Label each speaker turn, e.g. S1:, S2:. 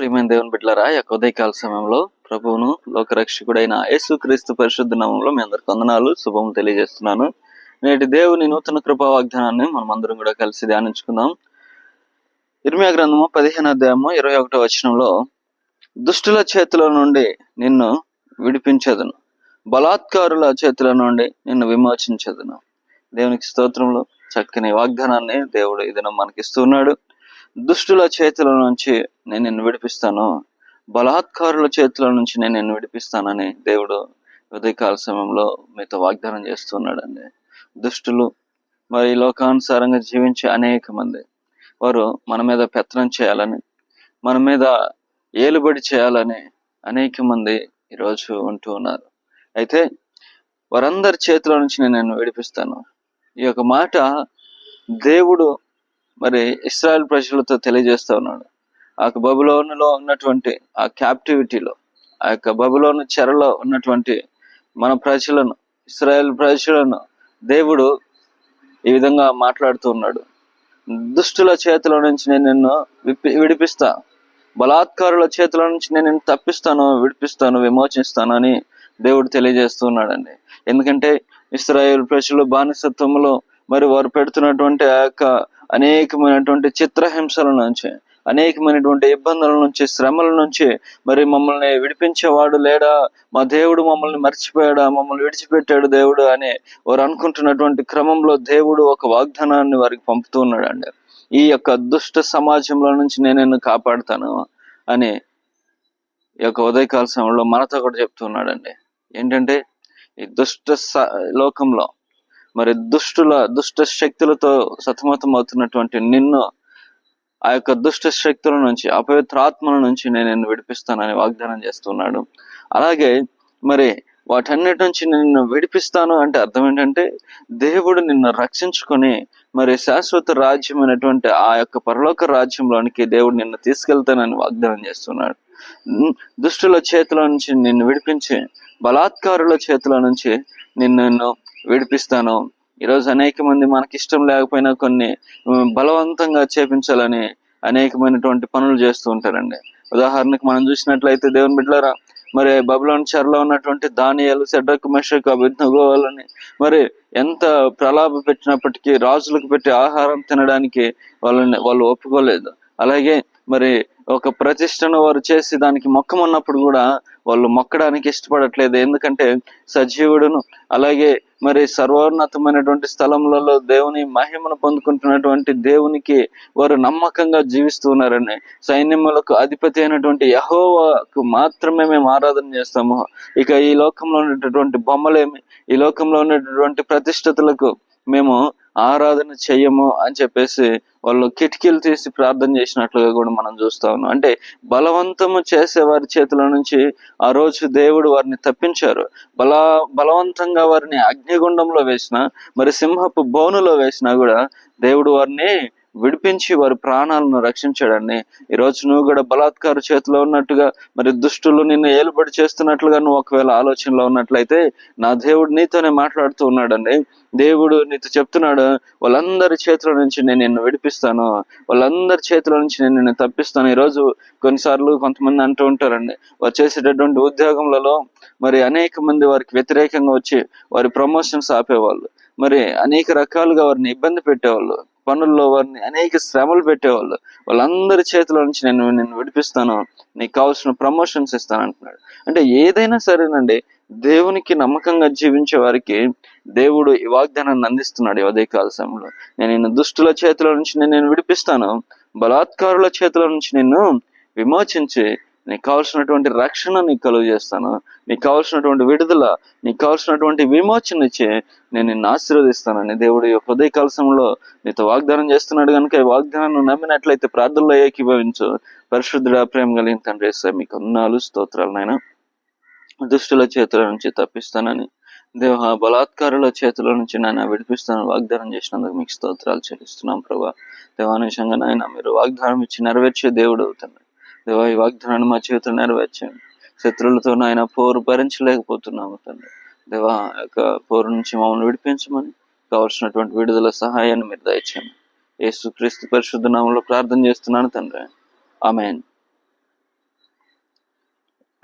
S1: ప్రియమైన దేవుని బిడ్డలారా, ఈ యొక్క ఉదయకాల సమయంలో ప్రభువును లోకరక్షకుడైన యేసుక్రీస్తు పరిశుద్ధ నామంలో మీ అందరికి వందనాలు శుభములు తెలియజేస్తున్నాను. నేటి దేవుని నూతన కృపా వాగ్దానాన్ని మనం అందరం కూడా కలిసి ధ్యానించుకుందాం. ఇర్మియా గ్రంథము 15వ అధ్యాయము 21వ వచనంలో, దుష్టుల చేతుల నుండి నిన్ను విడిపించదును, బలాత్కారుల చేతుల నుండి నిన్ను విమోచించదును. దేవునికి స్తోత్రంలో చక్కని వాగ్దానాన్ని దేవుడు ఈ దినం మనకిస్తున్నాడు. దుష్టుల చేతుల నుంచి నేను నిన్ను విడిపిస్తాను, బలాత్కారుల చేతుల నుంచి నేను నిన్ను విడిపిస్తానని దేవుడు ఉదయకాల సమయంలో మీతో వాగ్దానం చేస్తున్నాడండి. దుష్టులు మరి లోకానుసారంగా జీవించే అనేక మంది వారు మన మీద పెత్తనం చేయాలని, మన మీద ఏలుబడి చేయాలని అనేక మంది ఈరోజు ఉంటూ ఉన్నారు. అయితే వారందరి చేతుల నుంచి నేను నిన్ను విడిపిస్తాను. ఈ యొక్క మాట దేవుడు మరి ఇశ్రాయేల్ ప్రజలతో తెలియజేస్తా ఉన్నాడు. ఆ బబులోనులో ఉన్నటువంటి ఆ క్యాప్టివిటీలో, ఆ యొక్క బబులోను చెరలో ఉన్నటువంటి మన ప్రజలను, ఇశ్రాయేల్ ప్రజలను దేవుడు ఈ విధంగా మాట్లాడుతూ ఉన్నాడు. దుష్టుల చేతుల నుంచి నేను నిన్ను విడిపిస్తా, బలాత్కారుల చేతుల నుంచి నేను నిన్ను తప్పిస్తాను, విడిపిస్తాను, విమోచిస్తాను అని దేవుడు తెలియజేస్తున్నాడండి. ఎందుకంటే ఇశ్రాయేల్ ప్రజలు బానిసత్వంలో మరి వారు పెడుతున్నటువంటి ఆ యొక్క అనేకమైనటువంటి చిత్రహింసల నుంచి, అనేకమైనటువంటి ఇబ్బందుల నుంచి, శ్రమల నుంచి మరి మమ్మల్ని విడిపించేవాడు లేడా, మా దేవుడు మమ్మల్ని మర్చిపోయాడా, మమ్మల్ని విడిచిపెట్టాడు దేవుడు అని వారు అనుకుంటున్నటువంటి క్రమంలో దేవుడు ఒక వాగ్దానాన్ని వారికి పంపుతూ ఉన్నాడండి. ఈ యొక్క దుష్ట సమాజంలో నుంచి నేను నిన్ను కాపాడుతాను అని ఈ యొక్క ఉదయకాల సమయంలో మనతో కూడా చెప్తున్నాడండి. ఏంటంటే ఈ దుష్ట లోకంలో మరి దుష్ట శక్తులతో సతమతం అవుతున్నటువంటి నిన్ను ఆ యొక్క దుష్ట శక్తుల నుంచి, అపవిత్రాత్మల నుంచి నేను నిన్ను విడిపిస్తానని వాగ్దానం చేస్తున్నాడు. అలాగే మరి వాటన్నిటి నుంచి నిన్ను విడిపిస్తాను అంటే అర్థం ఏంటంటే, దేవుడు నిన్ను రక్షించుకొని మరి శాశ్వత రాజ్యమైనటువంటి ఆ యొక్క పరలోక రాజ్యంలోనికి దేవుడు నిన్ను తీసుకెళ్తానని వాగ్దానం చేస్తున్నాడు. దుష్టుల చేతుల నుంచి నిన్ను విడిపించి, బలాత్కారుల చేతుల నుంచి నిన్ను విడిపిస్తాను. ఈరోజు అనేక మంది మనకి ఇష్టం లేకపోయినా కొన్ని బలవంతంగా చేపించాలని అనేకమైనటువంటి పనులు చేస్తూ ఉంటారండి. ఉదాహరణకు మనం చూసినట్లయితే దేవుని బిడ్డలారా, మరి బబులోను చెరలో ఉన్నటువంటి దానియేలు, షడ్రకు, మెషకు, అబేద్నెగో వాళ్ళని మరి ఎంత ప్రలాభ పెట్టినప్పటికీ, రాజులకు పెట్టి ఆహారం తినడానికి వాళ్ళు ఒప్పుకోలేదు. అలాగే మరి ఒక ప్రతిష్టను వారు చేసి దానికి మొక్కమన్నప్పుడు కూడా వాళ్ళు మొక్కడానికి ఇష్టపడట్లేదు. ఎందుకంటే సజీవుడును అలాగే మరి సర్వోన్నతమైనటువంటి స్థలములలో దేవుని మహిమను పొందుకుంటున్నటువంటి దేవునికి వారు నమ్మకంగా జీవిస్తూ ఉన్నారని, సైన్యములకు అధిపతి అయినటువంటి యెహోవాకు మాత్రమే మేము ఆరాధన చేస్తాము, ఇక ఈ లోకంలో ఉన్నటువంటి బొమ్మలేమి, ఈ లోకంలో ఉన్నటువంటి ప్రతిష్టతలకు మేము ఆరాధన చెయ్యము అని చెప్పేసి వాళ్ళు కిటికీలు తీసి ప్రార్థన చేసినట్లుగా కూడా మనం చూస్తా ఉన్నాం. అంటే బలవంతము చేసే వారి చేతుల నుంచి ఆ రోజు దేవుడు వారిని తప్పించారు. బలవంతంగా వారిని అగ్నిగుండంలో వేసినా, మరి సింహపు బోనులో వేసినా కూడా దేవుడు వారిని విడిపించి వారి ప్రాణాలను రక్షించాడండి. ఈరోజు నువ్వు కూడా బలాత్కార చేతిలో ఉన్నట్టుగా, మరి దుష్టులు నిన్ను ఏలుబడి చేస్తున్నట్లుగా నువ్వు ఒకవేళ ఆలోచనలో ఉన్నట్లయితే నా దేవుడు నీతోనే మాట్లాడుతూ ఉన్నాడండి. దేవుడు నీతో చెప్తున్నాడు, వాళ్ళందరి చేతుల నుంచి నేను నిన్ను విడిపిస్తాను, వాళ్ళందరి చేతుల నుంచి నేను నిన్ను తప్పిస్తాను. ఈరోజు కొన్నిసార్లు కొంతమంది అంటూ ఉంటారండి, వారు చేసేటటువంటి ఉద్యోగంలో మరి అనేక మంది వారికి వ్యతిరేకంగా వచ్చి వారి ప్రమోషన్స్ ఆపేవాళ్ళు, మరి అనేక రకాలుగా వారిని ఇబ్బంది పెట్టేవాళ్ళు, పనుల్లో వారిని అనేక శ్రమలు పెట్టేవాళ్ళు. వాళ్ళందరి చేతుల నుంచి నేను నిన్ను విడిపిస్తాను, నీకు కావాల్సిన ప్రమోషన్స్ ఇస్తాను అంటున్నాడు. అంటే ఏదైనా సరేనండి, దేవునికి నమ్మకంగా జీవించే వారికి దేవుడు ఈ వాగ్దానాన్ని అందిస్తున్నాడు. ఈ ఉదయకాల సమయంలో నేను నిన్ను దుష్టుల చేతుల నుంచి నేను విడిపిస్తాను, బలాత్కారుల చేతుల నుంచి నిన్ను విమోచించి నీకు కావాల్సినటువంటి రక్షణ నీకు కలుగు చేస్తాను, నీకు కావాల్సినటువంటి విడుదల, నీకు కావాల్సినటువంటి విమోచన ఇచ్చి నేను నిన్ను ఆశీర్వదిస్తానని దేవుడు ఈ ఉదయకాల సమయంలో నీతో వాగ్దానం చేస్తున్నాడు. కనుక ఈ వాగ్దానాన్ని నమ్మినట్లయితే ప్రార్థనలో ఏకీభవించు. పరిశుద్ధుడా, ప్రేమ కలిగిన తండ్రి యేసయ్యా, మీకు వందనాలు, స్తోత్రాలు నాయనా. దుష్టుల చేతుల నుంచి తప్పిస్తానని, బలాత్కారుల చేతుల నుంచి నాయన విడిపిస్తానని వాగ్దానం చేసినందుకు మీకు స్తోత్రాలు చెల్లిస్తున్నాం ప్రభా. దేవానుషంగా నాయన మీరు వాగ్దానం ఇచ్చి నెరవేర్చే దేవుడు అవుతుంది. దేవా, ఈ వాగ్దానాన్ని మా చేతులు నెరవేర్చండి. శత్రువులతో నాయన పోరు భరించలేకపోతున్నాము తండ్రి. దేవా, యొక్క పోరు నుంచి మమ్మల్ని విడిపించమని, కావాల్సినటువంటి విడుదల సహాయాన్ని మీరు దయచేయండి. యేసుక్రీస్తు పరిశుద్ధ నామములో ప్రార్థన చేస్తున్నాను తండ్రి. ఆమేన్.